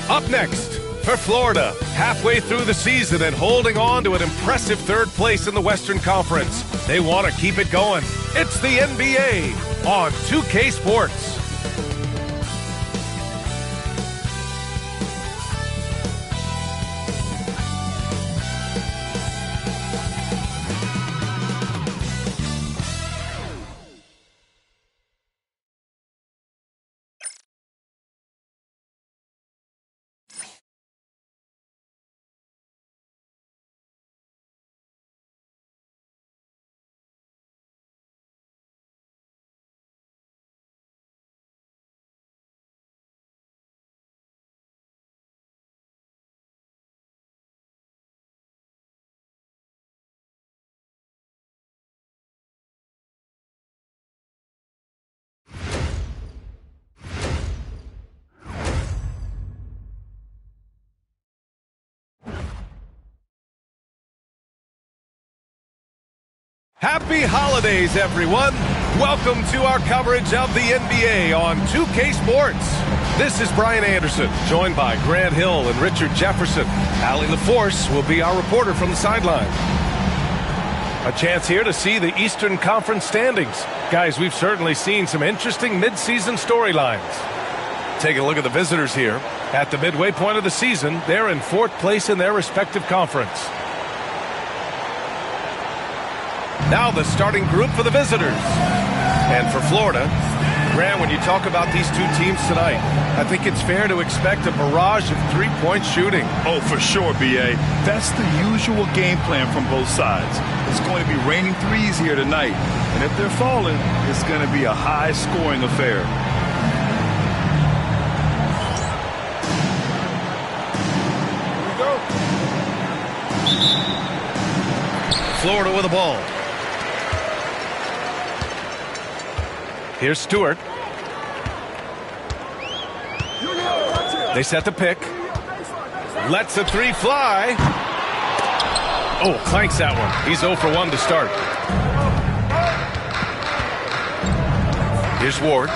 Up next, for Florida, halfway through the season and holding on to an impressive third place in the Western Conference. They want to keep it going. It's the NBA on 2K Sports. Happy holidays, everyone. Welcome to our coverage of the NBA on 2K Sports. This is Brian Anderson, joined by Grant Hill and Richard Jefferson. Allie LaForce will be our reporter from the sideline. A chance here to see the Eastern Conference standings. Guys, we've certainly seen some interesting midseason storylines. Taking a look at the visitors here. At the midway point of the season, they're in fourth place in their respective conference. Now the starting group for the visitors. And for Florida, Grant, when you talk about these two teams tonight, I think it's fair to expect a barrage of three-point shooting. Oh, for sure, B.A. That's the usual game plan from both sides. It's going to be raining threes here tonight. And if they're falling, it's going to be a high-scoring affair. Here we go. Florida with the ball. Here's Stewart. They set the pick. Lets a three fly. Oh, clanks that one. He's 0 for 1 to start. Here's Ward.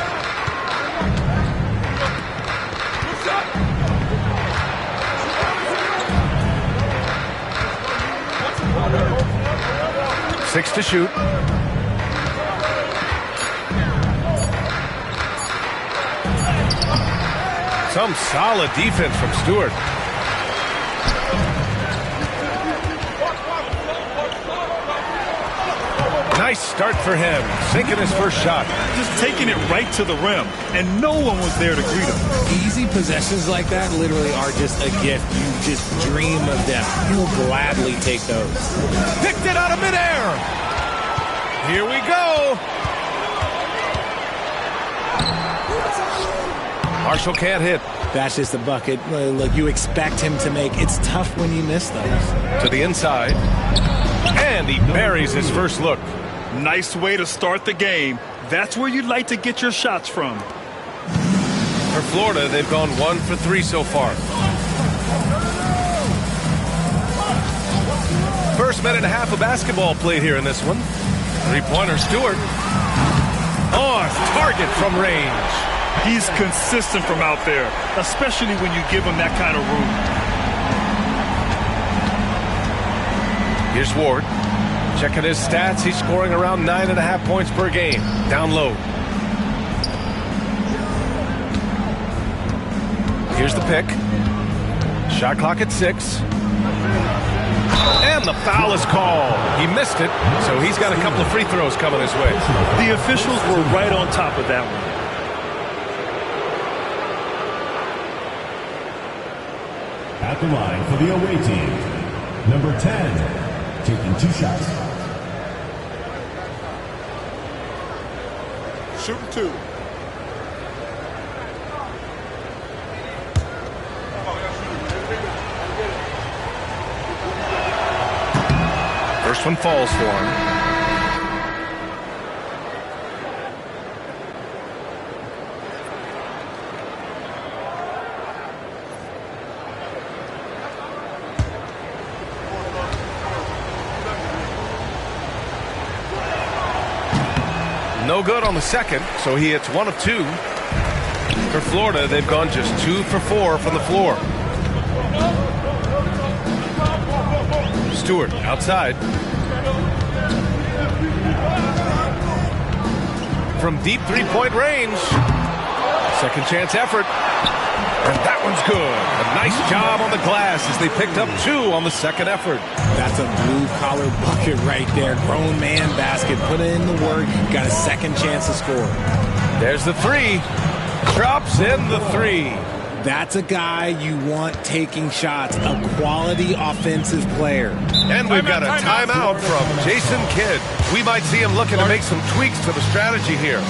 Six to shoot. Some solid defense from Stewart. Nice start for him, sinking his first shot. Just taking it right to the rim, and no one was there to greet him. Easy possessions like that literally are just a gift. You just dream of them. You'll gladly take those. Picked it out of midair. Here we go. Marshall can't hit. That's just a bucket. Look, you expect him to make. It's tough when you miss those. To the inside. And he buries his first look. Nice way to start the game. That's where you'd like to get your shots from. For Florida, they've gone 1 for 3 so far. First minute and a half of basketball played here in this one. Three-pointer Stewart. On target from range. He's consistent from out there, especially when you give him that kind of room. Here's Ward. Checking his stats, he's scoring around 9.5 points per game. Down low. Here's the pick. Shot clock at 6. And the foul is called. He missed it, so he's got a couple of free throws coming his way. The officials were right on top of that one. At the line for the away team, number 10, taking 2 shots. Shooting 2. First one falls for him. No good on the second, so he hits 1 of 2. For Florida, they've gone just 2 for 4 from the floor. Stewart outside. From deep three-point range. Second chance effort. And that one's good. A nice job on the glass as they picked up 2 on the second effort. That's a blue-collar bucket right there. Grown man basket. Put in the work. Got a second chance to score. There's the 3. Drops in the 3. That's a guy you want taking shots. A quality offensive player. And we've got a timeout from Jason Kidd. We might see him looking to make some tweaks to the strategy here.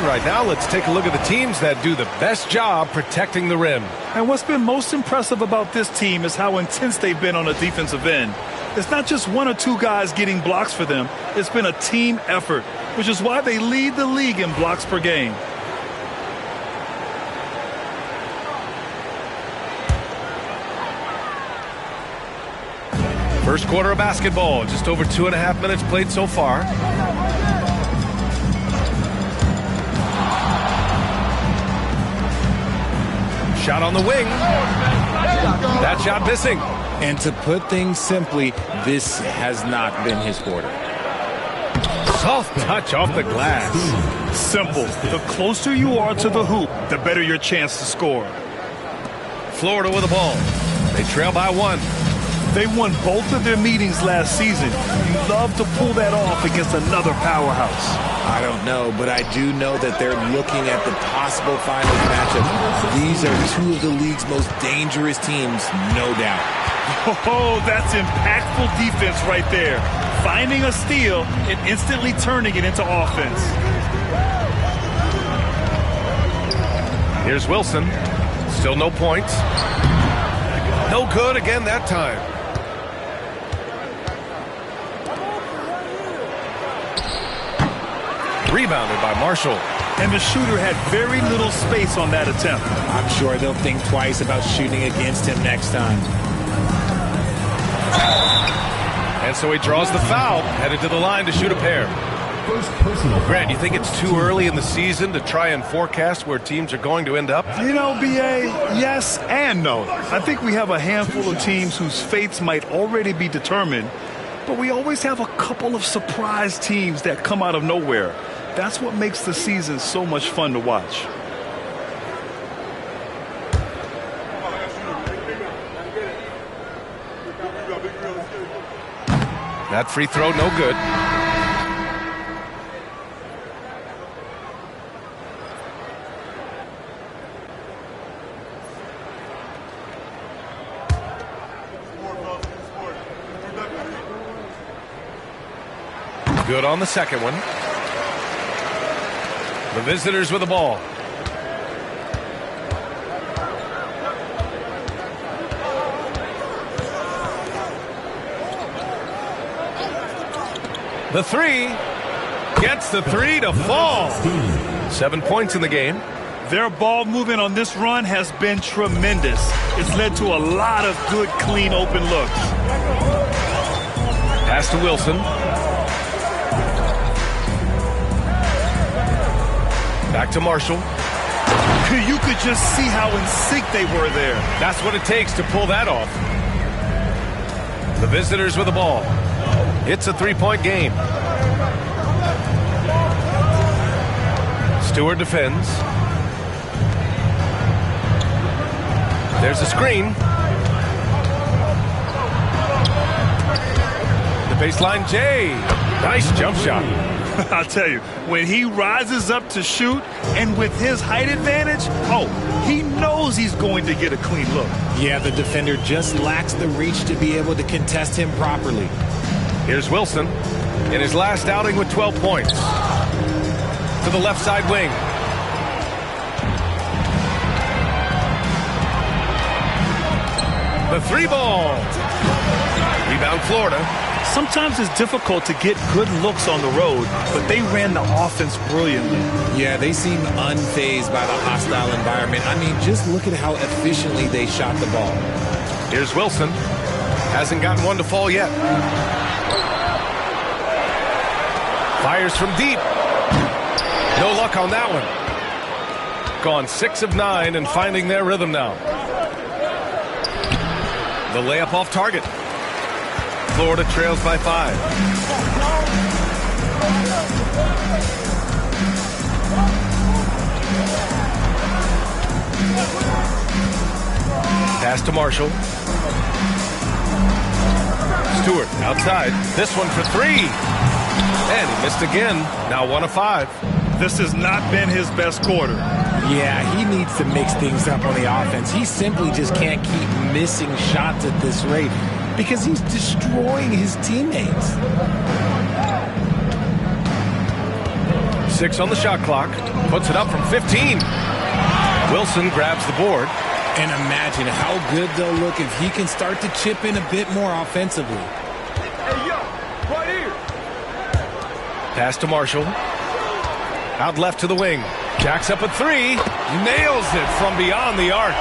Right now, let's take a look at the teams that do the best job protecting the rim. And what's been most impressive about this team is how intense they've been on the defensive end. It's not just 1 or 2 guys getting blocks for them. It's been a team effort, which is why they lead the league in blocks per game. First quarter of basketball, just over 2.5 minutes played so far. Shot on the wing. That shot missing. And to put things simply, this has not been his quarter. Soft touch off the glass. Simple. The closer you are to the hoop, the better your chance to score. Florida with the ball. They trail by 1. They won both of their meetings last season. You love to pull that off against another powerhouse. I don't know, but I do know that they're looking at the possible finals matchup. These are 2 of the league's most dangerous teams, no doubt. Oh, that's impactful defense right there. Finding a steal and instantly turning it into offense. Here's Wilson. Still no points. No good again that time. Rebounded by Marshall. And the shooter had very little space on that attempt. I'm sure they'll think twice about shooting against him next time. And so he draws the foul, headed to the line to shoot a pair. Grant, you think it's too early in the season to try and forecast where teams are going to end up? You know, B.A., yes and no. I think we have a handful of teams whose fates might already be determined, but we always have a couple of surprise teams that come out of nowhere. That's what makes the season so much fun to watch. That free throw, no good. Good on the second one. The visitors with the ball. The three. Gets the three to fall. 7 points in the game. Their ball movement on this run has been tremendous. It's led to a lot of good, clean, open looks. Pass to Wilson. Back to Marshall. You could just see how in sync they were there. That's what it takes to pull that off. The visitors with the ball. It's a 3-point game. Stewart defends. There's a screen. The baseline, Jay. Nice jump shot. I'll tell you, when he rises up to shoot, and with his height advantage, he knows he's going to get a clean look. Yeah, the defender just lacks the reach to be able to contest him properly. Here's Wilson in his last outing with 12 points. To the left side wing. The 3-ball. Rebound Florida. Sometimes it's difficult to get good looks on the road, but they ran the offense brilliantly. Yeah, they seem unfazed by the hostile environment. I mean, just look at how efficiently they shot the ball. Here's Wilson. Hasn't gotten one to fall yet. Fires from deep. No luck on that one. Gone 6 of 9 and finding their rhythm now. The layup off target. Florida trails by 5. Pass to Marshall. Stewart outside. This one for 3. And he missed again. Now 1 of 5. This has not been his best quarter. Yeah, he needs to mix things up on the offense. He simply just can't keep missing shots at this rate because he's destroying his teammates. 6 on the shot clock. Puts it up from 15. Wilson grabs the board. And imagine how good they'll look if he can start to chip in a bit more offensively. Hey, yo, right here. Pass to Marshall. Out left to the wing. Jacks up a 3. Nails it from beyond the arc.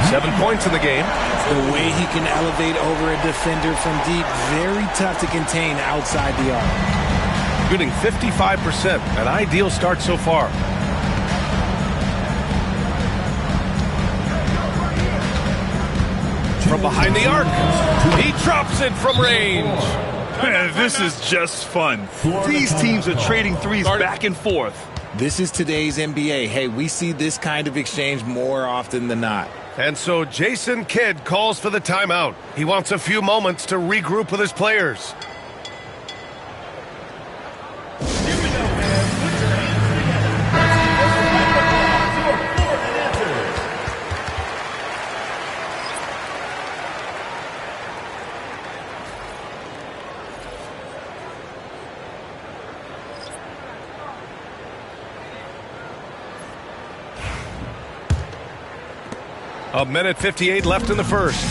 7 points in the game. The way he can elevate over a defender from deep, very tough to contain outside the arc. Shooting 55%, an ideal start so far. From behind the arc, he drops it from range. Man, this is just fun. These teams are trading threes back and forth. This is today's NBA. Hey, we see this kind of exchange more often than not. And so Jason Kidd calls for the timeout. He wants a few moments to regroup with his players. A minute 58 left in the first.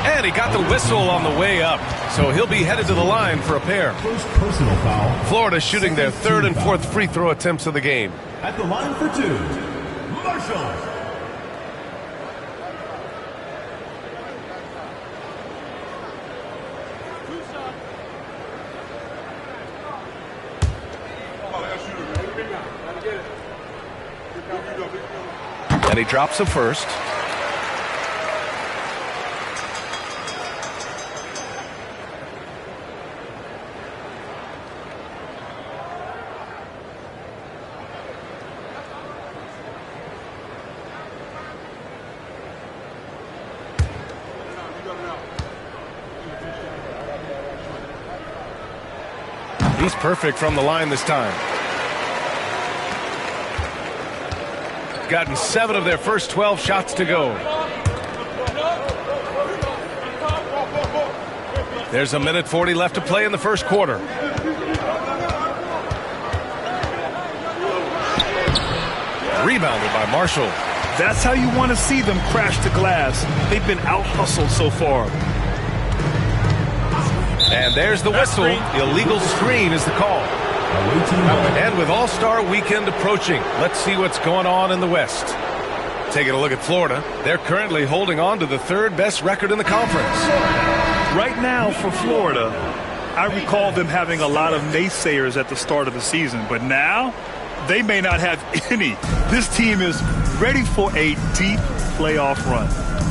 And he got the whistle on the way up, so he'll be headed to the line for a pair. First personal foul. Florida shooting their third and fourth free throw attempts of the game. At the line for 2, Marshall. And he drops the first. He's perfect from the line this time. Gotten 7 of their first 12 shots to go. There's a minute 40 left to play in the first quarter. Rebounded by Marshall. That's how you want to see them crash the glass. They've been out-hustled so far. And there's the whistle. Illegal screen is the call. And with All-Star Weekend approaching, let's see what's going on in the West. Taking a look at Florida, they're currently holding on to the third best record in the conference. Right now for Florida, I recall them having a lot of naysayers at the start of the season, but now they may not have any. This team is ready for a deep playoff run.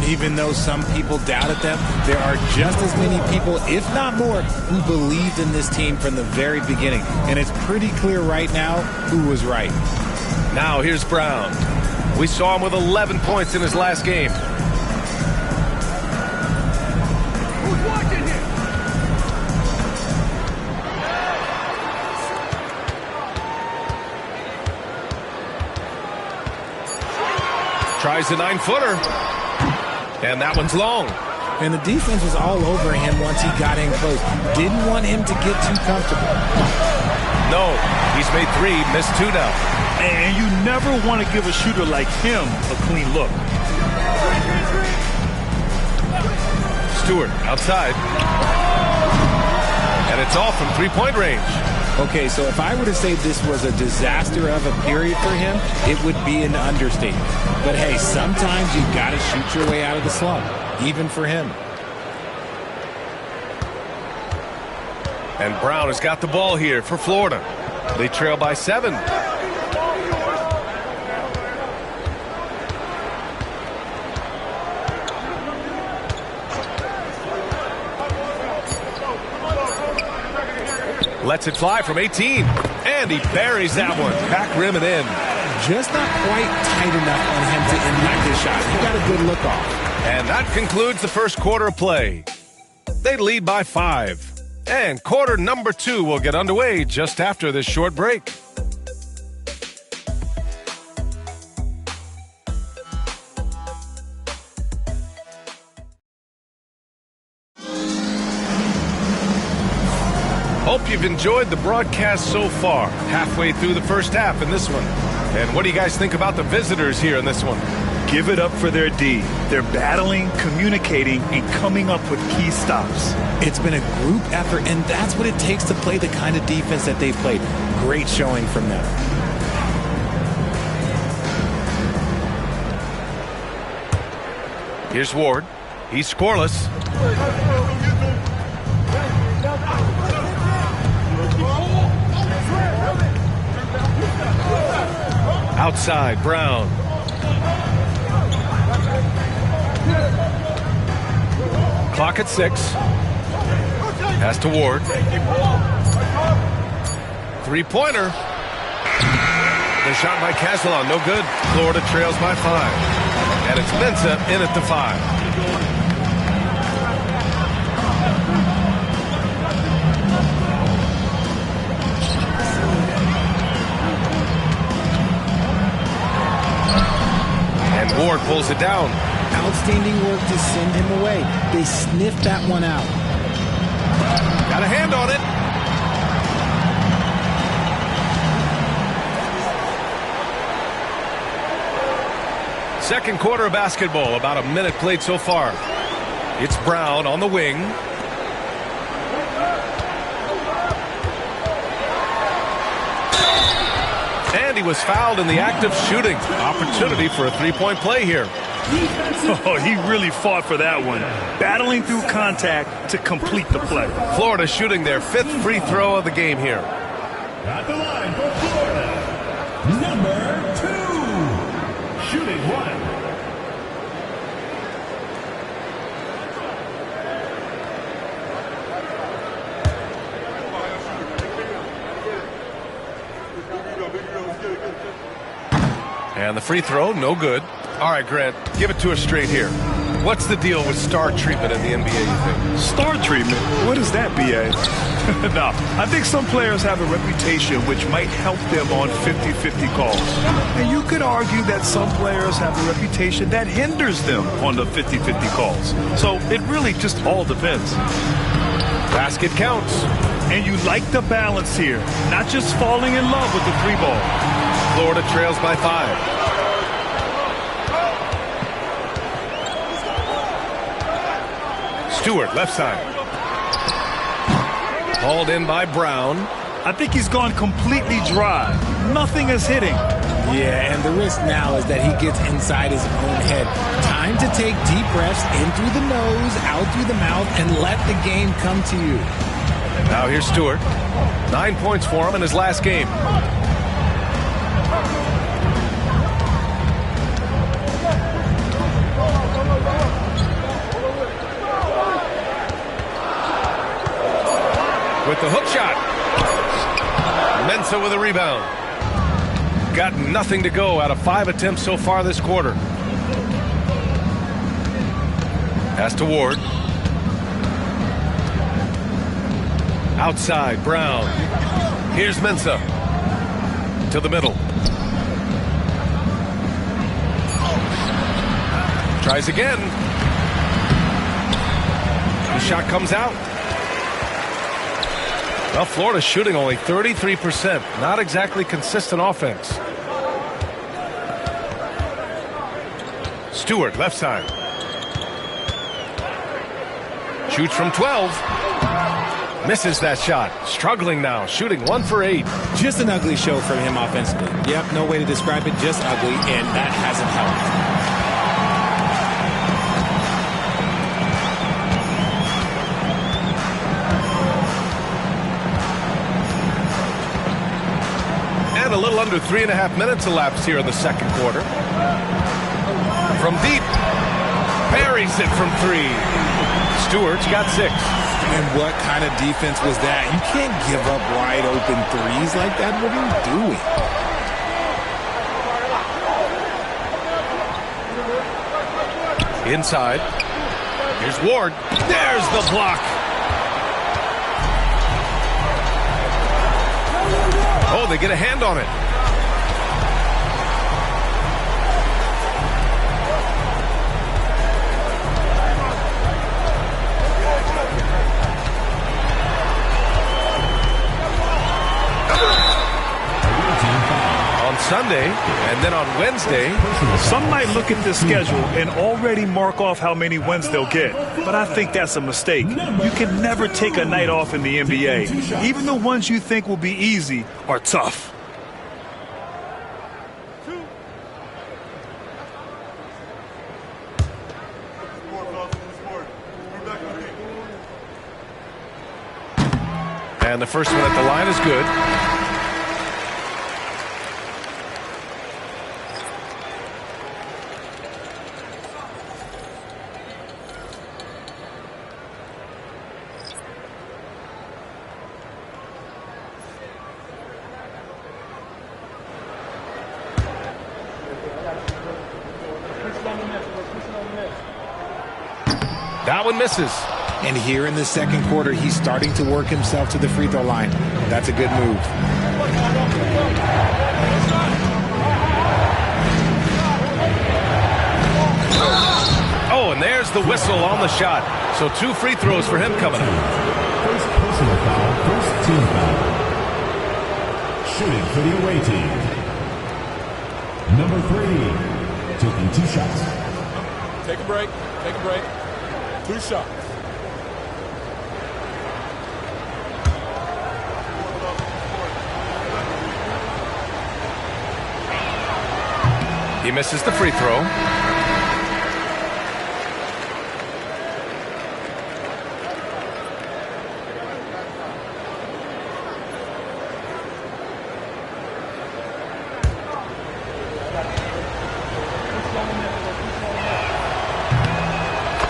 Even though some people doubted them, there are just as many people, if not more, who believed in this team from the very beginning. And it's pretty clear right now who was right. Now here's Brown. We saw him with 11 points in his last game. Who's watching here? Tries a 9-footer. And that one's long. And the defense was all over him once he got in close. Didn't want him to get too comfortable. No, he's made 3, missed 2 now. And you never want to give a shooter like him a clean look. Stewart outside. And it's off from 3-point range. Okay, so if I were to say this was a disaster of a period for him, it would be an understatement. But hey, sometimes you've got to shoot your way out of the slump, even for him. And Brown has got the ball here for Florida. They trail by 7. Lets it fly from 18. And he buries that one. Back rim and in. Just not quite tight enough on him to impact his shot. He got a good look off. And that concludes the first quarter of play. They lead by 5. And quarter number 2 will get underway just after this short break. Hope you've enjoyed the broadcast so far. Halfway through the first half in this one. And what do you guys think about the visitors here in this one? Give it up for their D. They're battling, communicating, and coming up with key stops. It's been a group effort, and that's what it takes to play the kind of defense that they've played. Great showing from them. Here's Ward. He's scoreless. Outside, Brown. Clock at 6. Pass to Ward. 3-pointer. The shot by Castellon, no good. Florida trails by 5. And it's Mensah in at the 5. Ward pulls it down. Outstanding work to send him away. They sniffed that one out. Got a hand on it. Second quarter of basketball. About a minute played so far. It's Brown on the wing. And he was fouled in the act of shooting. Opportunity for a 3-point play here. Oh, he really fought for that one. Battling through contact to complete the play. Florida shooting their 5th free throw of the game here. At the line for Florida, number 2, shooting 1. And the free throw, no good. All right, Grant, give it to us straight here. What's the deal with star treatment in the NBA, you think? Star treatment? What is that, B.A.? No, I think some players have a reputation which might help them on 50-50 calls. And you could argue that some players have a reputation that hinders them on the 50-50 calls. So it really just all depends. Basket counts. And you like the balance here, not just falling in love with the 3-ball. Florida trails by 5. Stewart, left side. Hauled in by Brown. I think he's gone completely dry. Nothing is hitting. Yeah, and the risk now is that he gets inside his own head. Time to take deep breaths in through the nose, out through the mouth, and let the game come to you. Now here's Stewart. 9 points for him in his last game. With the hook shot. Mensah with a rebound. Got nothing to go out of 5 attempts so far this quarter. Pass to Ward. Outside, Brown. Here's Mensah. To the middle. Tries again. The shot comes out. Well, Florida's shooting only 33%. Not exactly consistent offense. Stewart, left side. Shoots from 12. Misses that shot. Struggling now. Shooting 1 for 8. Just an ugly show from him offensively. Yep, no way to describe it. Just ugly, and that hasn't helped. A little under 3.5 minutes elapsed here in the second quarter. From deep, buries it from 3. Stewart's got 6. And what kind of defense was that? You can't give up wide open threes like that. What are you doing? Inside. Here's Ward. There's the block. Oh, they get a hand on it. On Sunday, and then on Wednesday. Some might look at this schedule and already mark off how many wins they'll get. But I think that's a mistake. You can never take a night off in the NBA. Even the ones you think will be easy are tough. And the first one at the line is good. That one misses. And here in the second quarter, he's starting to work himself to the free throw line. That's a good move. Oh, and there's the whistle on the shot. So 2 free throws for him coming up. First personal foul, first team foul. Shooting for the away team. Number 3, taking 2 shots. Take a break. Take a break. 2 shots. He misses the free throw.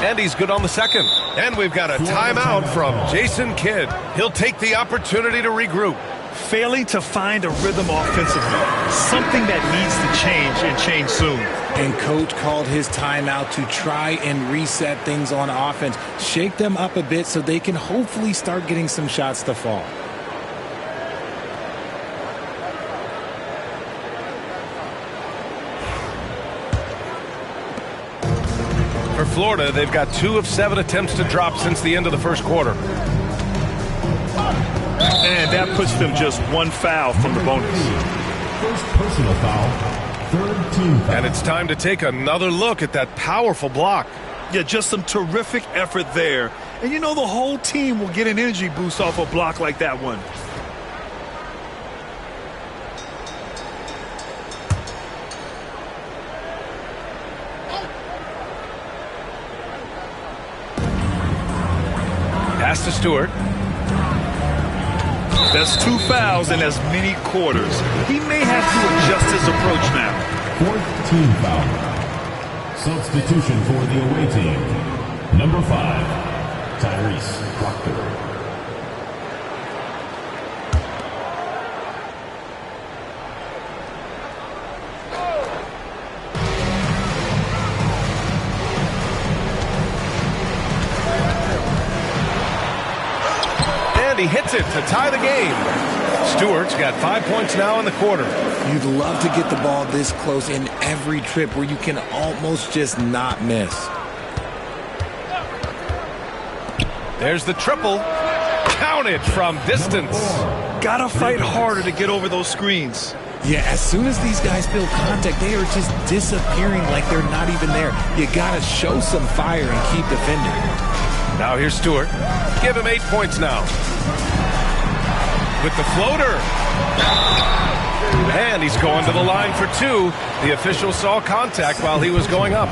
And he's good on the second. And we've got a timeout from Jason Kidd. He'll take the opportunity to regroup. Failing to find a rhythm offensively. Something that needs to change and change soon. And coach called his timeout to try and reset things on offense. Shake them up a bit so they can hopefully start getting some shots to fall. For Florida, they've got 2 of 7 attempts to drop since the end of the first quarter. And that puts them just 1 foul from the bonus. First personal foul, third team foul. And it's time to take another look at that powerful block. Yeah, just some terrific effort there. And you know the whole team will get an energy boost off a block like that one. Pass to Stewart. That's 2 fouls in as many quarters. He may have to adjust his approach now. 4th team foul. Substitution for the away team. Number 5, Tyrese Proctor. He hits it to tie the game. Stewart's got 5 points now in the quarter. You'd love to get the ball this close in every trip where you can almost just not miss. There's the triple. Counted from distance. Gotta fight harder to get over those screens. Yeah, as soon as these guys feel contact, they are just disappearing like they're not even there. You gotta show some fire and keep defending. Now here's Stewart. Give him 8 points now. With the floater. And he's going to the line for 2. The official saw contact while he was going up.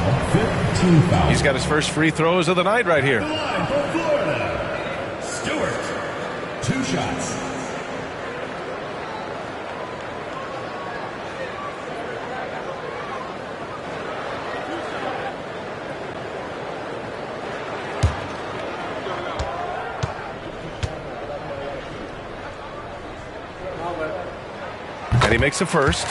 He's got his first free throws of the night right here. The line for Florida. Stewart. 2 shots. And he makes the first.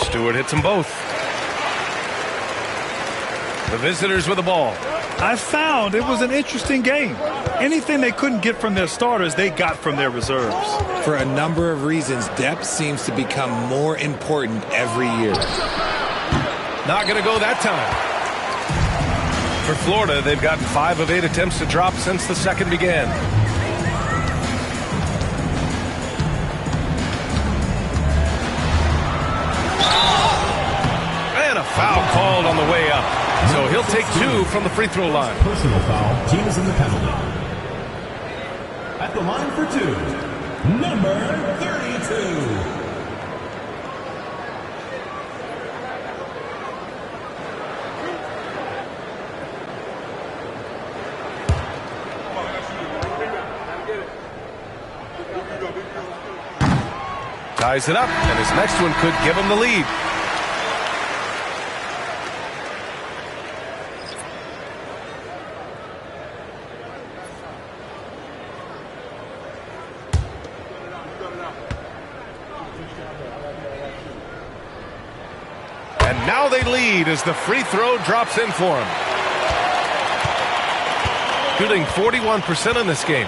Stewart hits them both. The visitors with the ball. I found it was an interesting game. Anything they couldn't get from their starters, they got from their reserves. For a number of reasons, depth seems to become more important every year. Not going to go that time. For Florida, they've gotten 5 of 8 attempts to drop since the second began. And a foul called on the way up. So he'll take 2 from the free throw line. Personal foul. Team is in the penalty. At the line for 2, number 32. Ties it up, and his next one could give him the lead. And now they lead as the free throw drops in for him. Shooting 41% in this game.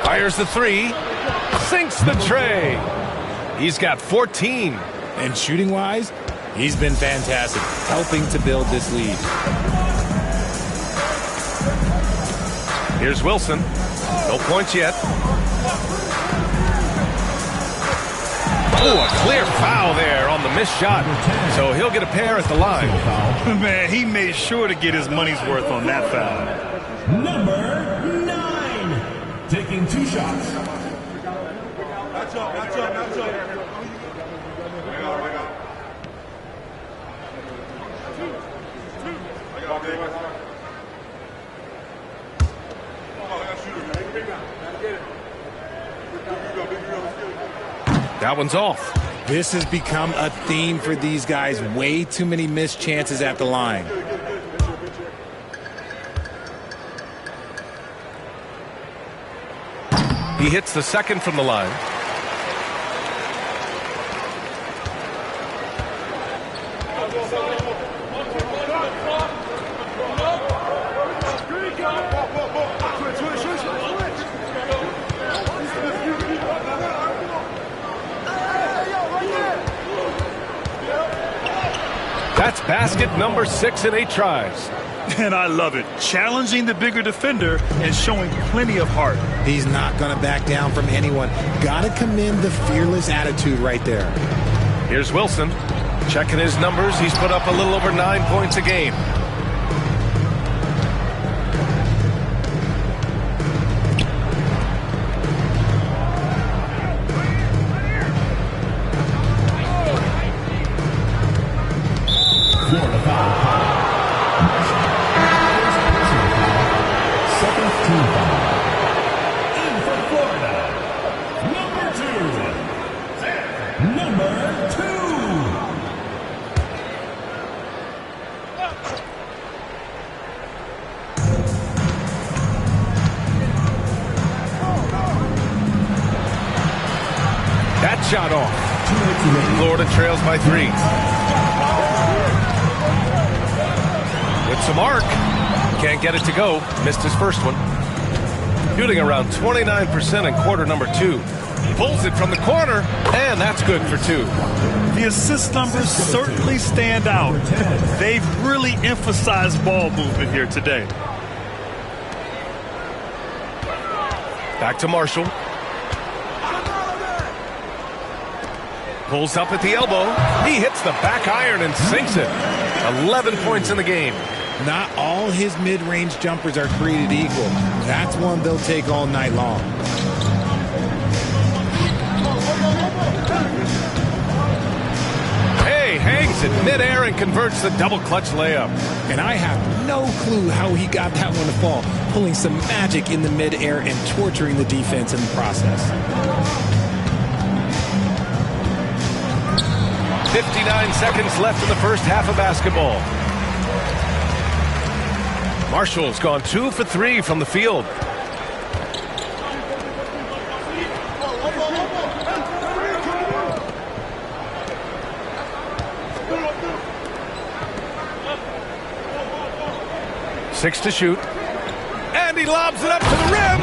Fires the 3, sinks the tray. He's got 14. And shooting-wise, he's been fantastic, helping to build this lead. Here's Wilson. No points yet. Oh, a clear foul there on the missed shot. So he'll get a pair at the line. Man, he made sure to get his money's worth on that foul. Number 9. Taking 2 shots. That one's off. This has become a theme for these guys. Way too many missed chances at the line. He hits the second from the line. That's basket number 6 in 8 tries. And I love it. Challenging the bigger defender and showing plenty of heart. He's not going to back down from anyone. Got to commend the fearless attitude right there. Here's Wilson. Checking his numbers. He's put up a little over 9 points a game. Shot off. Florida trails by 3. With some arc. Can't get it to go. Missed his first one. Shooting around 29% in quarter number 2. Pulls it from the corner, and that's good for 2. The assist numbers certainly stand out. They've really emphasized ball movement here today. Back to Marshall. Pulls up at the elbow. He hits the back iron and sinks it. 11 points in the game. Not all his mid-range jumpers are created equal. That's one they'll take all night long. Hey, hangs it midair and converts the double clutch layup. And I have no clue how he got that one to fall. Pulling some magic in the midair and torturing the defense in the process. 59 seconds left in the first half of basketball. Marshall's gone 2 for 3 from the field. Six to shoot. And he lobs it up to the rim.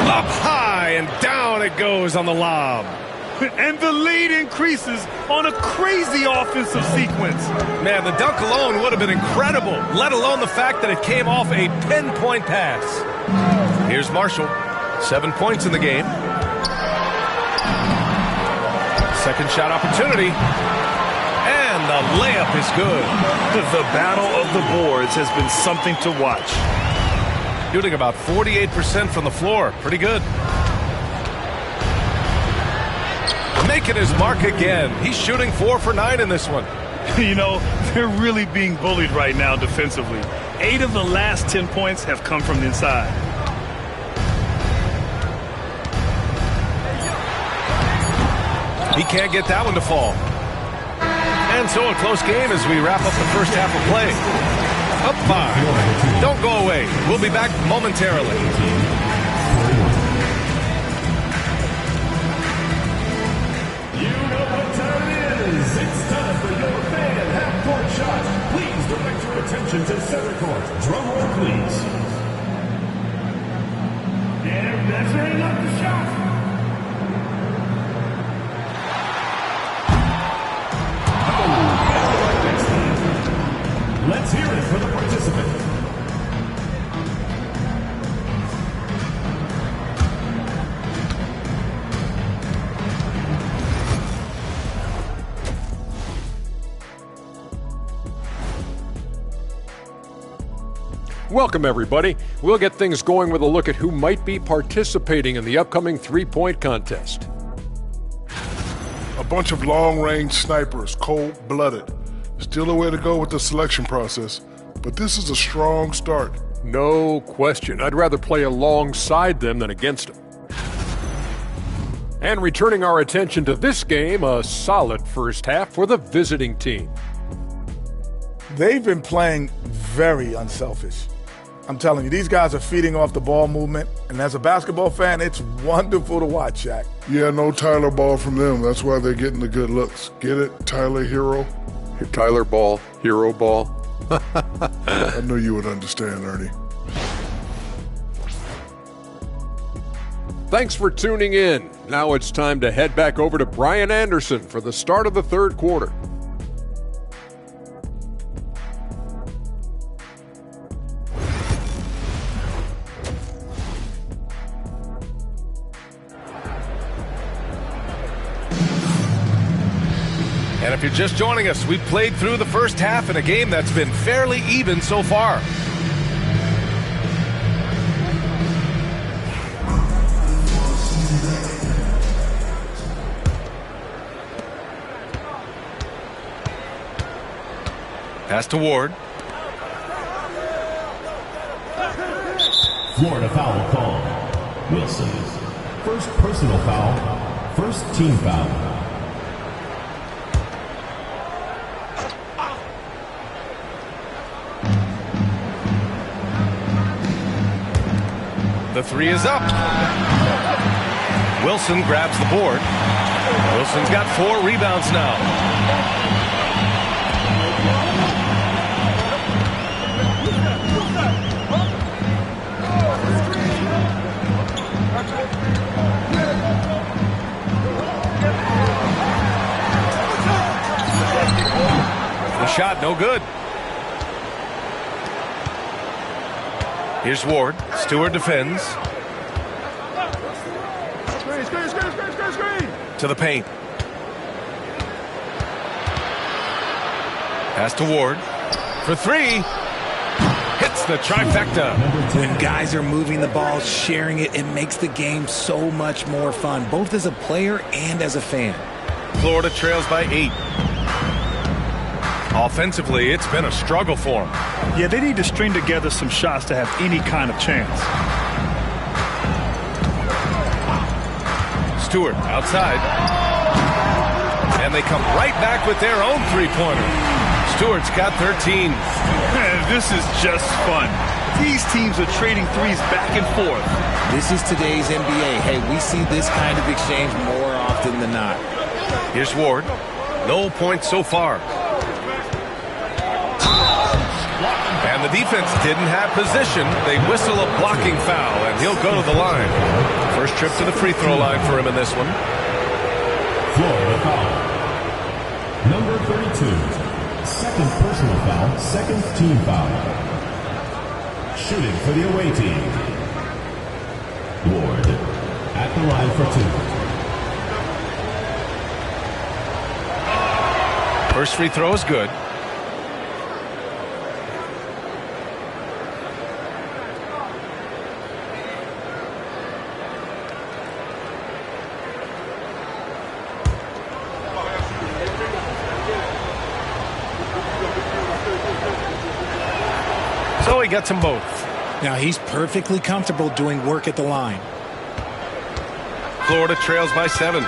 Up high and down it goes on the lob. And the lead increases on a crazy offensive sequence. Man, the dunk alone would have been incredible, let alone the fact that it came off a pinpoint pass. Here's Marshall. 7 points in the game. Second shot opportunity. And the layup is good. The battle of the boards has been something to watch. Shooting about 48% from the floor. Pretty good. Making his mark again. He's shooting 4 for 9 in this one. You know, they're really being bullied right now defensively. 8 of the last 10 points have come from the inside. He can't get that one to fall. And so a close game as we wrap up the first half of play. Up 5. Don't go away. We'll be back momentarily. Please direct your attention to center court. Drum roll, please. Yeah, measuring up the shot. Let's hear it for the participant. Welcome, everybody. We'll get things going with a look at who might be participating in the upcoming three-point contest. A bunch of long-range snipers, cold-blooded. Still a way to go with the selection process, but this is a strong start. No question. I'd rather play alongside them than against them. And returning our attention to this game, a solid first half for the visiting team. They've been playing very unselfish. I'm telling you, these guys are feeding off the ball movement, and as a basketball fan, it's wonderful to watch, Shaq. Yeah, no Tyler ball from them. That's why they're getting the good looks. Get it, Tyler Hero? Tyler ball, hero ball. I knew you would understand, Ernie. Thanks for tuning in. Now it's time to head back over to Brian Anderson for the start of the third quarter. If you're just joining us, we've played through the first half in a game that's been fairly even so far. Pass to Ward. Florida foul call. Wilson. First personal foul. First team foul. The three is up. Wilson grabs the board. Wilson's got 4 rebounds now. The shot, no good. Here's Ward. Stewart defends. To the paint. Pass to Ward. For 3. Hits the trifecta. When guys are moving the ball, sharing it, it makes the game so much more fun, both as a player and as a fan. Florida trails by 8. Offensively, it's been a struggle for them. Yeah, they need to string together some shots to have any kind of chance. Stewart outside. And they come right back with their own three-pointer. Stewart's got 13. This is just fun. These teams are trading threes back and forth. This is today's NBA. Hey, we see this kind of exchange more often than not. Here's Ward. No points so far. And the defense didn't have position. They whistle a blocking foul, and he'll go to the line. First trip to the free throw line for him in this one. Florida foul. Number 32. Second personal foul, second team foul. Shooting for the away team. Ward at the line for 2. First free throw is good. So he gets them both. Now he's perfectly comfortable doing work at the line. Florida trails by 7.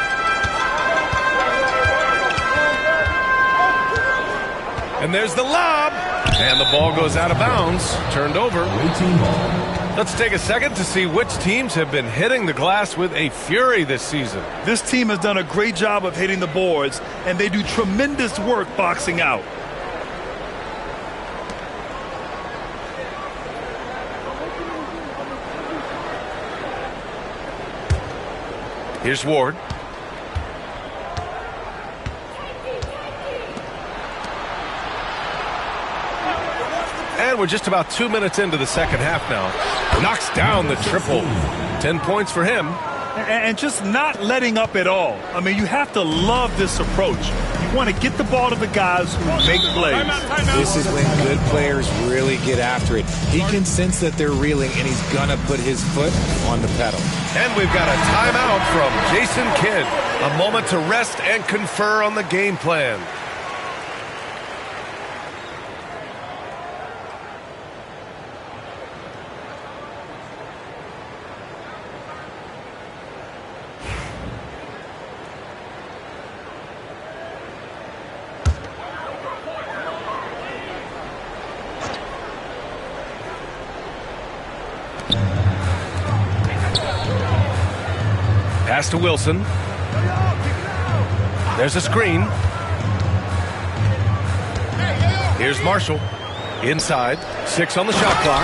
And there's the lob. And the ball goes out of bounds. Turned over. Let's take a second to see which teams have been hitting the glass with a fury this season. This team has done a great job of hitting the boards, and they do tremendous work boxing out. Here's Ward. And we're just about 2 minutes into the second half now. Knocks down the triple. 10 points for him. And just not letting up at all. I mean, you have to love this approach. You want to get the ball to the guys who make plays. This is when good players really get after it. He can sense that they're reeling, and he's going to put his foot on the pedal. And we've got a timeout from Jason Kidd. A moment to rest and confer on the game plan. Pass to Wilson. There's a screen. Here's Marshall. Inside. 6 on the shot clock.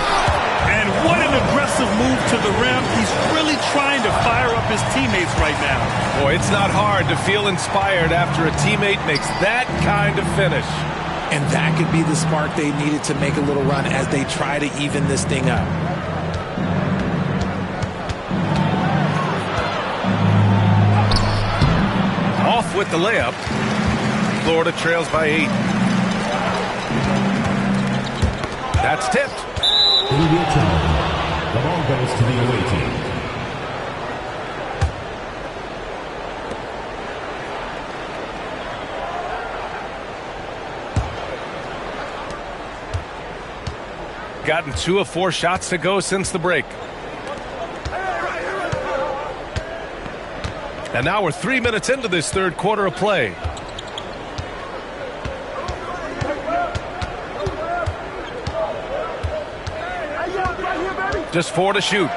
And what an aggressive move to the rim. He's really trying to fire up his teammates right now. Boy, it's not hard to feel inspired after a teammate makes that kind of finish. And that could be the spark they needed to make a little run as they try to even this thing up. Off with the layup. Florida trails by 8. That's tipped. It'll be a turnover. The ball goes to the away team. Gotten 2 of 4 shots to go since the break. And now we're 3 minutes into this third quarter of play. Just 4 to shoot.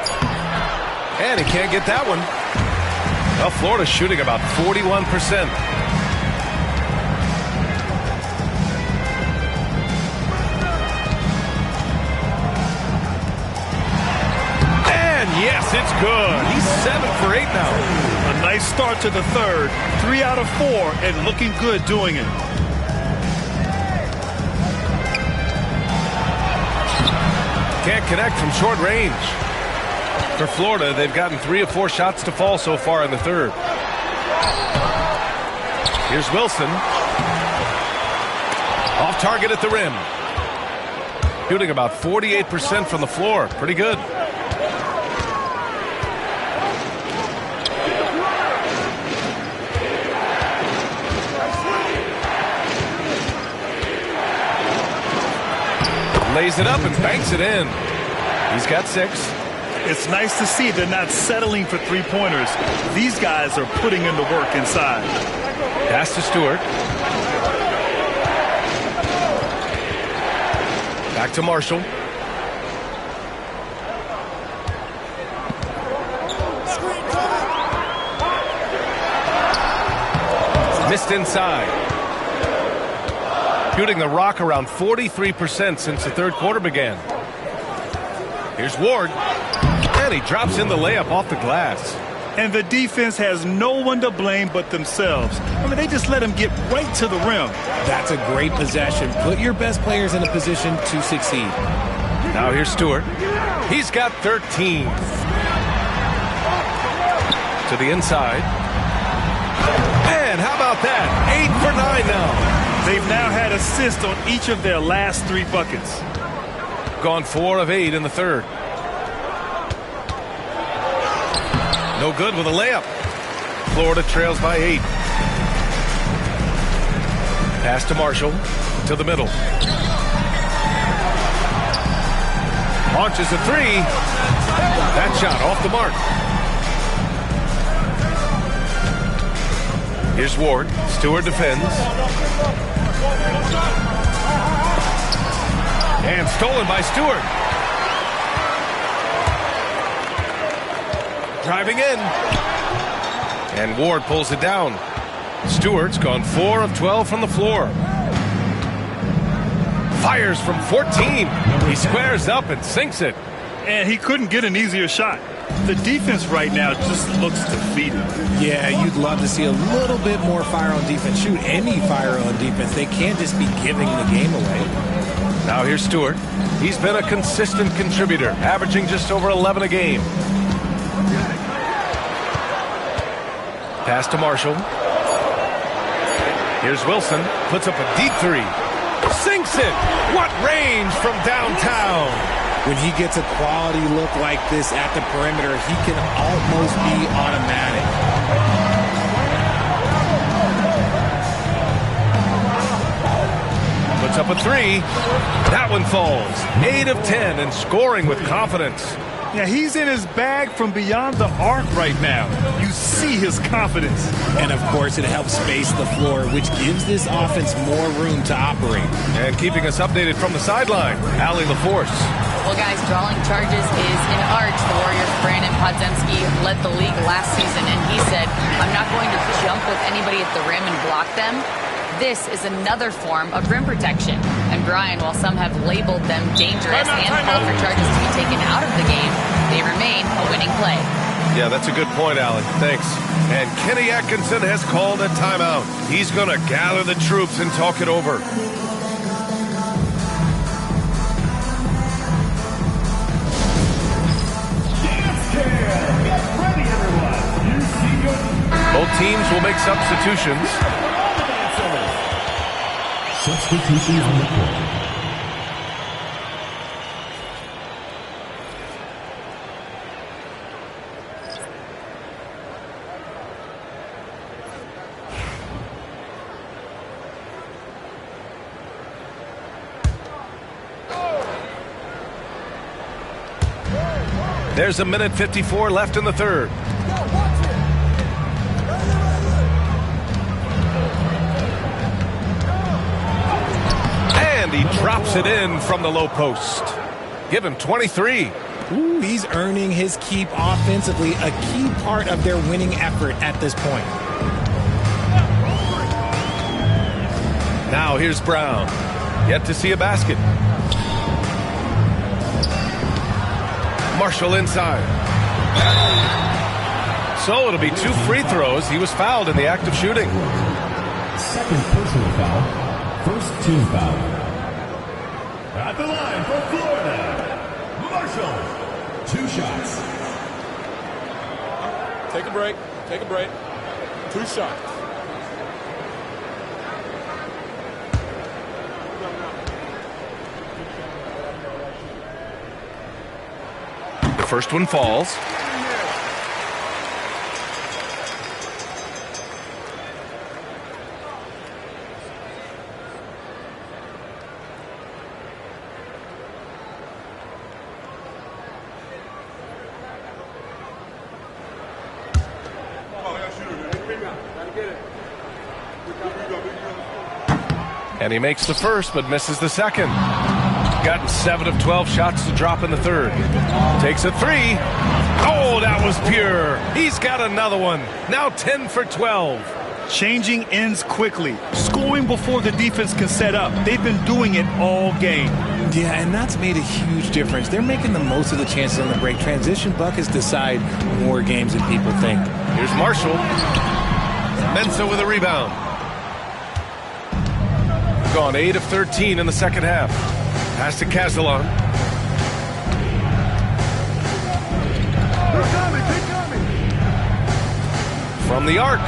And he can't get that one. Well, Florida's shooting about 41%. Yes, it's good. He's 7 for 8 now. A nice start to the third. 3 out of 4 and looking good doing it. Can't connect from short range. For Florida, they've gotten 3 of 4 shots to fall so far in the third. Here's Wilson. Off target at the rim. Shooting about 48% from the floor. Pretty good. Lays it up and banks it in. He's got 6. It's nice to see they're not settling for three-pointers. These guys are putting in the work inside. Pass to Stewart. Back to Marshall. Missed inside. Shooting the rock around 43% since the third quarter began. Here's Ward. And he drops in the layup off the glass. And the defense has no one to blame but themselves. I mean, they just let him get right to the rim. That's a great possession. Put your best players in a position to succeed. Now here's Stewart. He's got 13. To the inside. And how about that? 8 for 9 now. They've now had assists on each of their last 3 buckets. Gone 4 of 8 in the third. No good with a layup. Florida trails by 8. Pass to Marshall. To the middle. Launches a 3. That shot off the mark. Here's Ward. Stewart defends. And stolen by Stewart. Driving in. And Ward pulls it down. Stewart's gone 4 of 12 from the floor. Fires from 14. He squares up and sinks it. And he couldn't get an easier shot. The defense right now just looks defeated. Yeah, you'd love to see a little bit more fire on defense. Shoot, any fire on defense. They can't just be giving the game away. Now here's Stewart. He's been a consistent contributor, averaging just over 11 a game. Pass to Marshall. Here's Wilson. Puts up a deep 3. Sinks it. What range from downtown. When he gets a quality look like this at the perimeter, he can almost be automatic. Puts up a 3. That one falls. 8 of 10 and scoring with confidence. Yeah, he's in his bag from beyond the arc right now. You see his confidence. And, of course, it helps space the floor, which gives this offense more room to operate. And keeping us updated from the sideline, Allie LaForce. Well, guys, drawing charges is an art. The Warriors' Brandon Podziemski led the league last season, and he said, I'm not going to jump with anybody at the rim and block them. This is another form of rim protection. And Brian, while some have labeled them dangerous and called for charges to be taken out of the game, they remain a winning play. Yeah, that's a good point, Allie. Thanks. And Kenny Atkinson has called a timeout. He's going to gather the troops and talk it over. Both teams will make substitutions. Substitution on the court. There's a minute 54 left in the third. And he drops it in from the low post. Give him 23. Ooh, he's earning his keep offensively, a key part of their winning effort at this point. Now here's Brown. Yet to see a basket. Marshall inside. So it'll be 2 free throws. He was fouled in the act of shooting. Second personal foul. First team foul. At the line for Florida, Marshall. 2 shots. Take a break. Take a break. 2 shots. The first one falls. And he makes the first, but misses the second. Gotten 7 of 12 shots to drop in the third. Takes a 3. Oh, that was pure. He's got another one. Now 10 for 12. Changing ends quickly. Scoring before the defense can set up. They've been doing it all game. Yeah, and that's made a huge difference. They're making the most of the chances on the break. Transition buckets decide more games than people think. Here's Marshall. Mensah with a rebound. Gone 8 of 13 in the second half. Pass to Castellon. From the arc.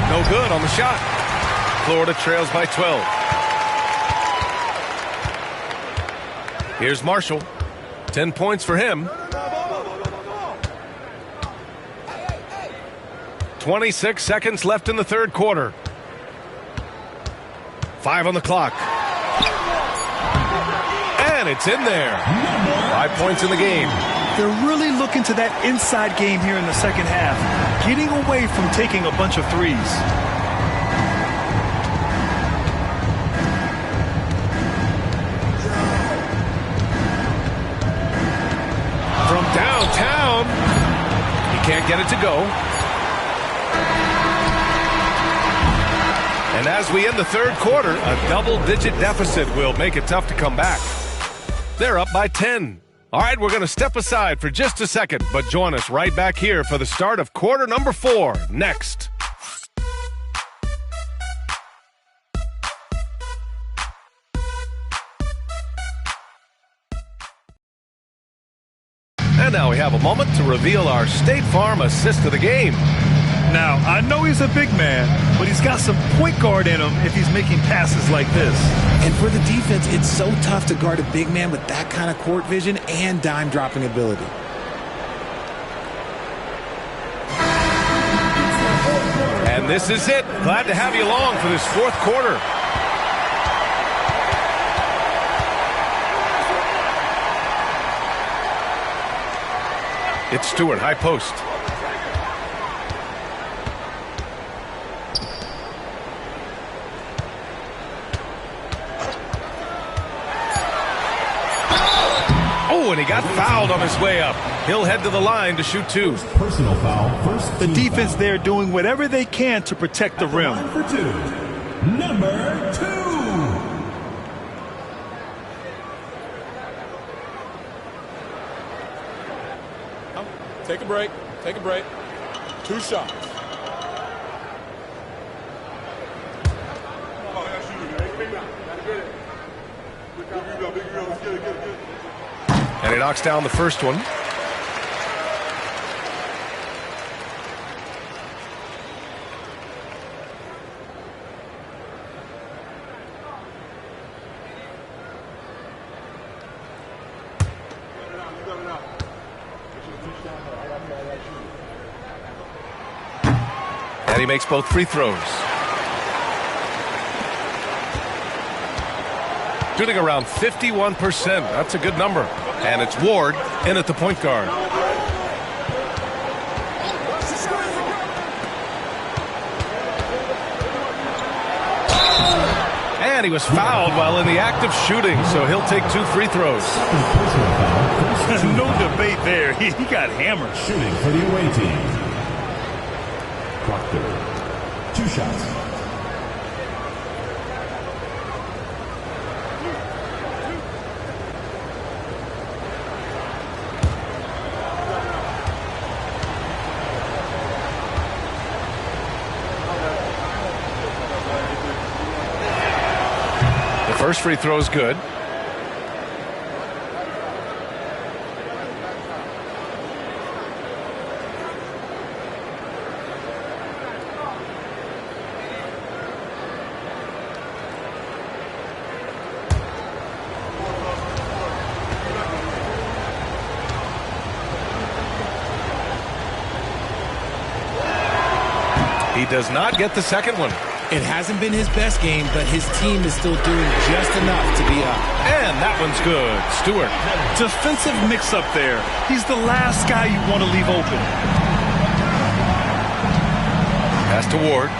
No good on the shot. Florida trails by 12. Here's Marshall. 10 points for him. 26 seconds left in the third quarter. 5 on the clock. And it's in there. 5 points in the game. They're really looking to that inside game here in the second half, getting away from taking a bunch of threes. From downtown, he can't get it to go. And as we end the third quarter, a double-digit deficit will make it tough to come back. They're up by 10. All right, we're going to step aside for just a second, but join us right back here for the start of quarter number 4 next. And now we have a moment to reveal our State Farm assist of the game. Now, I know he's a big man, but he's got some point guard in him if he's making passes like this. And for the defense, it's so tough to guard a big man with that kind of court vision and dime dropping ability. And this is it. Glad to have you along for this fourth quarter. It's Stewart, high post. And he got fouled on his way up. He'll head to the line to shoot 2. Personal foul. First the defense there doing whatever they can to protect the rim. For 2. Number 2. Take a break. Take a break. 2 shots. And he knocks down the first one. And he makes both free throws. Shooting around 51%. That's a good number. And it's Ward in at the point guard. And he was fouled while in the act of shooting, so he'll take 2 free throws. No debate there. He got hammered. Shooting for the away team. Proctor, 2 shots. The first free throw is good. He does not get the second one. It hasn't been his best game, but his team is still doing just enough to be up. And that one's good. Stewart. Defensive mix-up there. He's the last guy you want to leave open. Pass to Ward.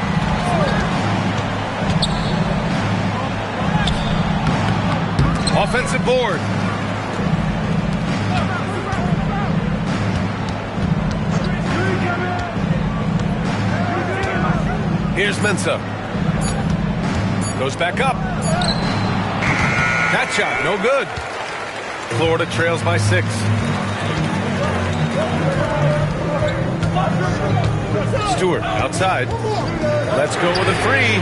Offensive board. Here's Mensah. Goes back up. That shot, no good. Florida trails by 6. Stewart outside. Let's go with a 3.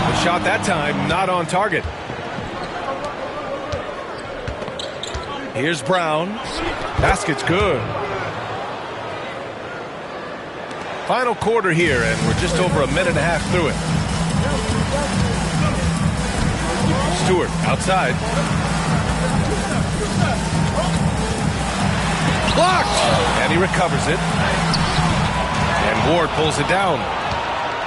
The shot that time not on target. Here's Brown. Basket's good. Final quarter here, and we're just over a minute and a half through it. Stewart outside. Blocked! And he recovers it. And Ward pulls it down.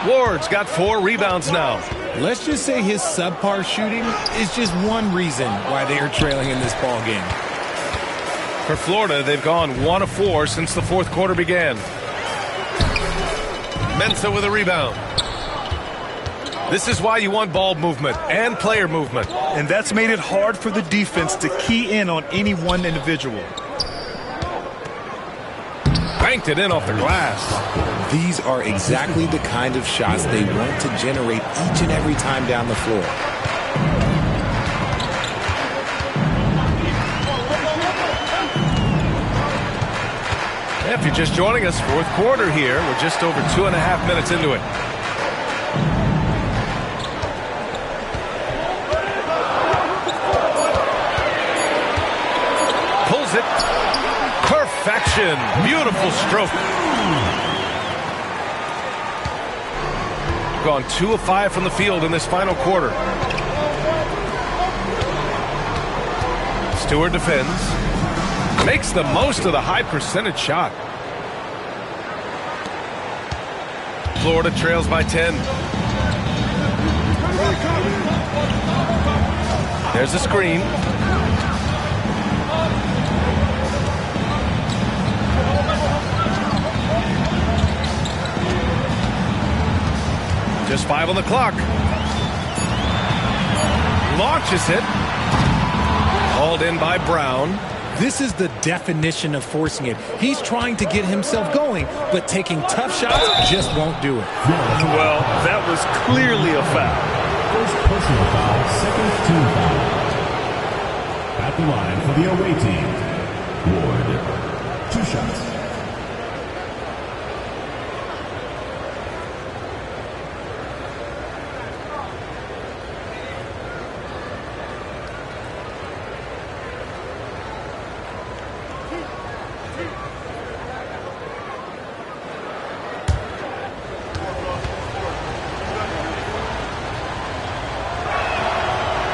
Ward's got 4 rebounds now. Let's just say his subpar shooting is just one reason why they are trailing in this ball game. For Florida, they've gone 1 of 4 since the fourth quarter began. Mensah with a rebound. This is why you want ball movement and player movement. And that's made it hard for the defense to key in on any one individual. Banked it in off the glass. These are exactly the kind of shots they want to generate each and every time down the floor. If you're just joining us, fourth quarter here. We're just over 2.5 minutes into it. Pulls it. Perfection. Beautiful stroke. Gone 2 of 5 from the field in this final quarter. Stewart defends. Makes the most of the high percentage shot. Florida trails by 10. There's a screen. Just 5 on the clock. Launches it. Hauled in by Brown. This is the definition of forcing it. He's trying to get himself going, but taking tough shots just won't do it. Well, that was clearly a foul. First personal foul, second team foul. At the line for the away team, Ward, 2 shots.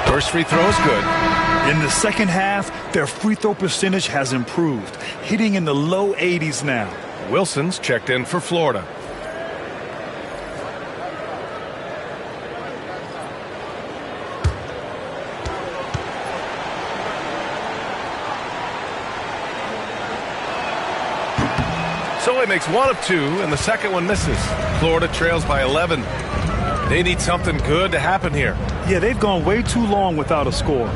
First free throw is good. In the second half, their free throw percentage has improved, hitting in the low 80s now. Wilson's checked in for Florida. So he makes one of two, and the second one misses. Florida trails by 11. They need something good to happen here. Yeah, they've gone way too long without a score.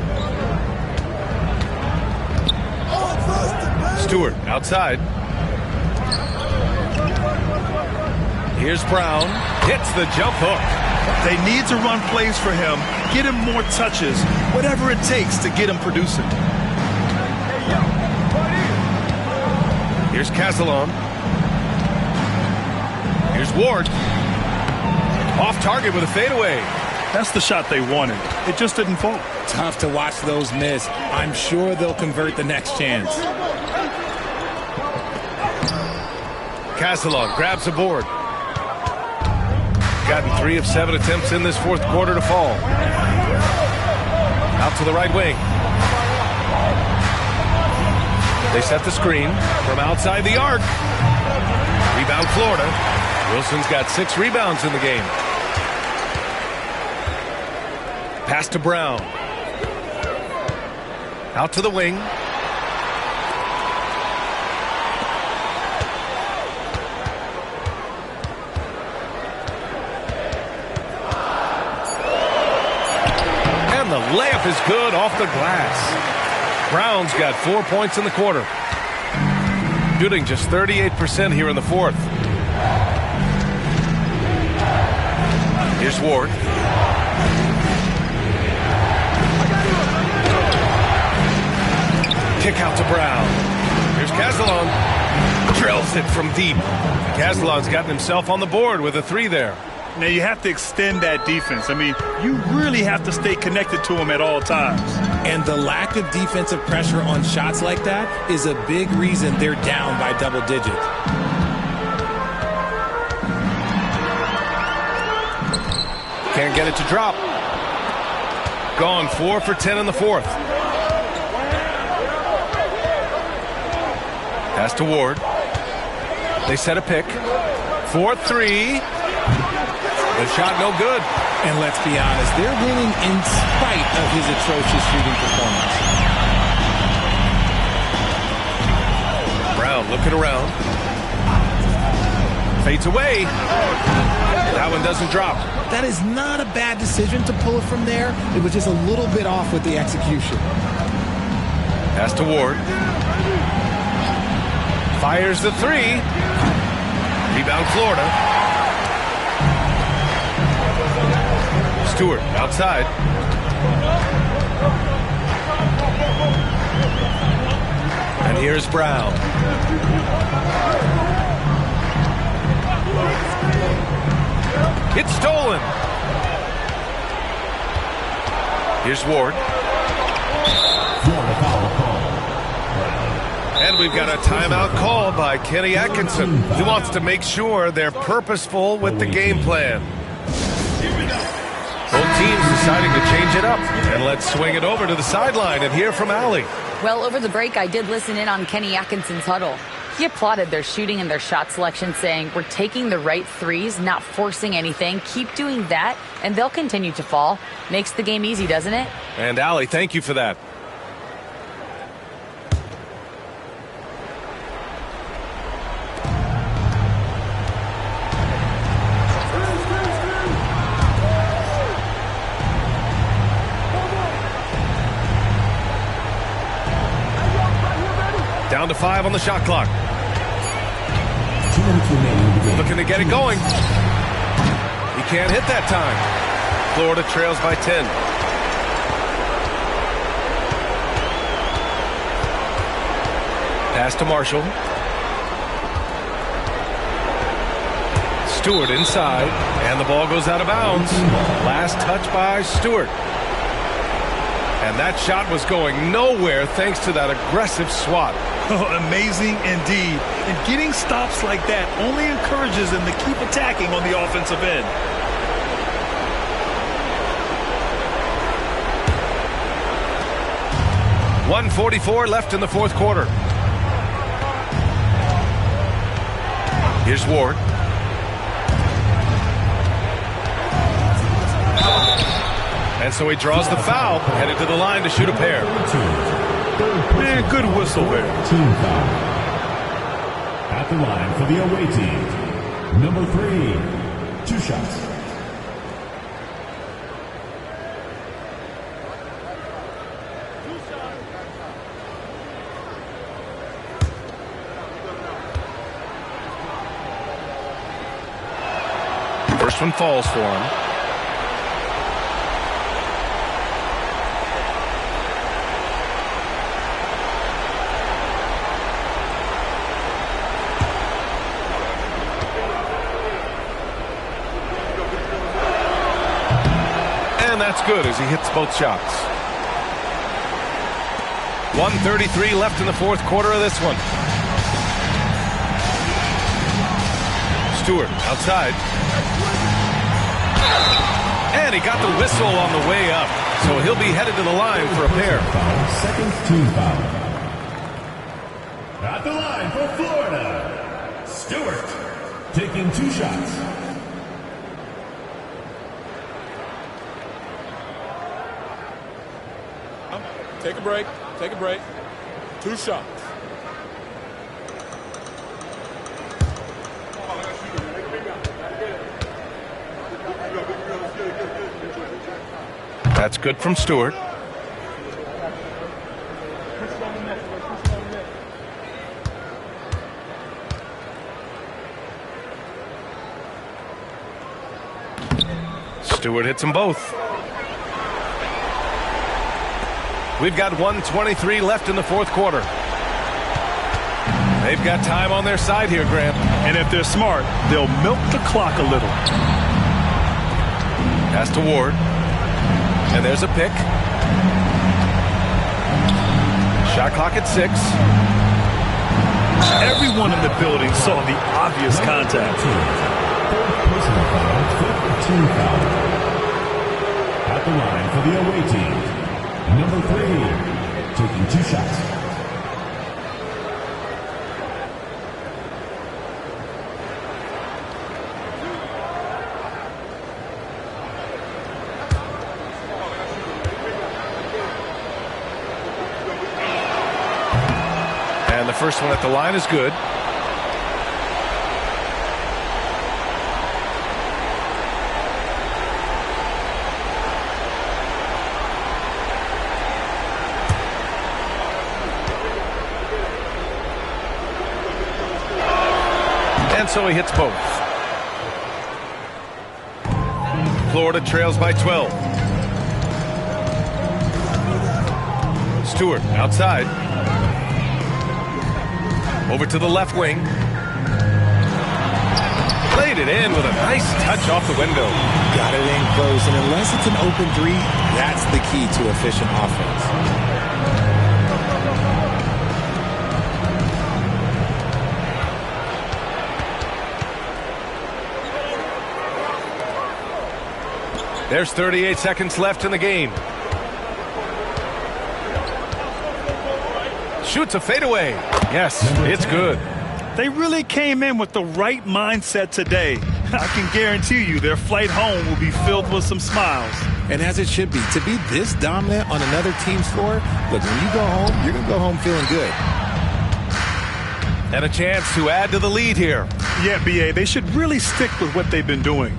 Stewart outside. Here's Brown. Hits the jump hook. They need to run plays for him, get him more touches, whatever it takes to get him producing. Here's Castellon. Here's Ward. Off target with a fadeaway. That's the shot they wanted. It just didn't fall. Tough to watch those miss. I'm sure they'll convert the next chance. Castellon grabs a board. Gotten 3 of 7 attempts in this fourth quarter to fall. Out to the right wing. They set the screen from outside the arc. Rebound Florida. Wilson's got 6 rebounds in the game. Pass to Brown. Out to the wing. And the layup is good off the glass. Brown's got 4 points in the quarter. Shooting just 38% here in the fourth. Here's Ward. Kick out to Brown. Here's Castellon. Drills it from deep. Castellon's gotten himself on the board with a 3 there. Now you have to extend that defense. I mean, you really have to stay connected to him at all times. And the lack of defensive pressure on shots like that is a big reason they're down by double digits. Can't get it to drop. Gone 4 for 10 in the fourth. Pass to Ward. They set a pick. 4-3. The shot no good. And let's be honest, they're winning in spite of his atrocious shooting performance. Brown looking around. Fades away. That one doesn't drop. That is not a bad decision to pull it from there. It was just a little bit off with the execution. Pass to Ward. Fires the 3. Rebound Florida. Stewart outside. And here's Brown. It's stolen. Here's Ward. And we've got a timeout called by Kenny Atkinson, who wants to make sure they're purposeful with the game plan. Both teams deciding to change it up. And let's swing it over to the sideline and hear from Allie. Well, over the break, I did listen in on Kenny Atkinson's huddle. He applauded their shooting and their shot selection, saying, we're taking the right threes, not forcing anything. Keep doing that, and they'll continue to fall. Makes the game easy, doesn't it? And Allie, thank you for that. Down to 5 on the shot clock. Looking to get it going. He can't hit that time. Florida trails by 10. Pass to Marshall. Stewart inside, and the ball goes out of bounds. Last touch by Stewart. And that shot was going nowhere thanks to that aggressive swat. Oh, amazing indeed. And getting stops like that only encourages them to keep attacking on the offensive end. 1:44 left in the fourth quarter. Here's Ward. And so he draws the foul, headed to the line to shoot a pair. Man, good whistle there. Team foul. At the line for the away team, number 3, 2 shots. First one falls for him. And that's good as he hits both shots. 1:33 left in the fourth quarter of this one. Stewart outside. And he got the whistle on the way up. So he'll be headed to the line for a pair. Second team foul. At the line for Florida, Stewart, taking 2 shots. Take a break. Take a break. 2 shots. That's good from Stewart. Stewart hits them both. We've got 1:23 left in the fourth quarter. They've got time on their side here, Grant. And if they're smart, they'll milk the clock a little. Pass to Ward. And there's a pick. Shot clock at 6. Everyone in the building saw the obvious contact. Personal foul, 5th team foul. At the line for the away team, number 3, taking 2 shots. And the first one at the line is good. And so he hits both. Florida trails by 12. Stewart outside. Over to the left wing. Played it in with a nice touch off the window. Got it in close, and unless it's an open 3, that's the key to efficient offense. There's 38 seconds left in the game. Shoots a fadeaway. Yes, it's good. They really came in with the right mindset today. I can guarantee you their flight home will be filled with some smiles. And as it should be. To be this dominant on another team's floor, look, when you go home, you're going to go home feeling good. And a chance to add to the lead here. Yeah, BA, they should really stick with what they've been doing.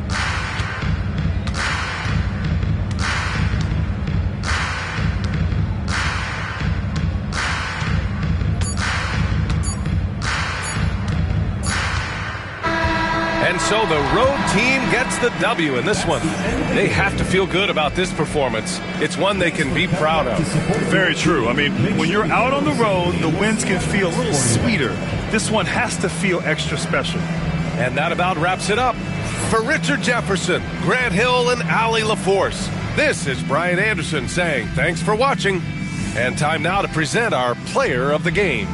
And so the road team gets the W in this one. They have to feel good about this performance. It's one they can be proud of. Very true. I mean, when you're out on the road, the wins can feel a little sweeter. This one has to feel extra special. And that about wraps it up. For Richard Jefferson, Grant Hill, and Allie LaForce, this is Brian Anderson saying thanks for watching. And time now to present our player of the game.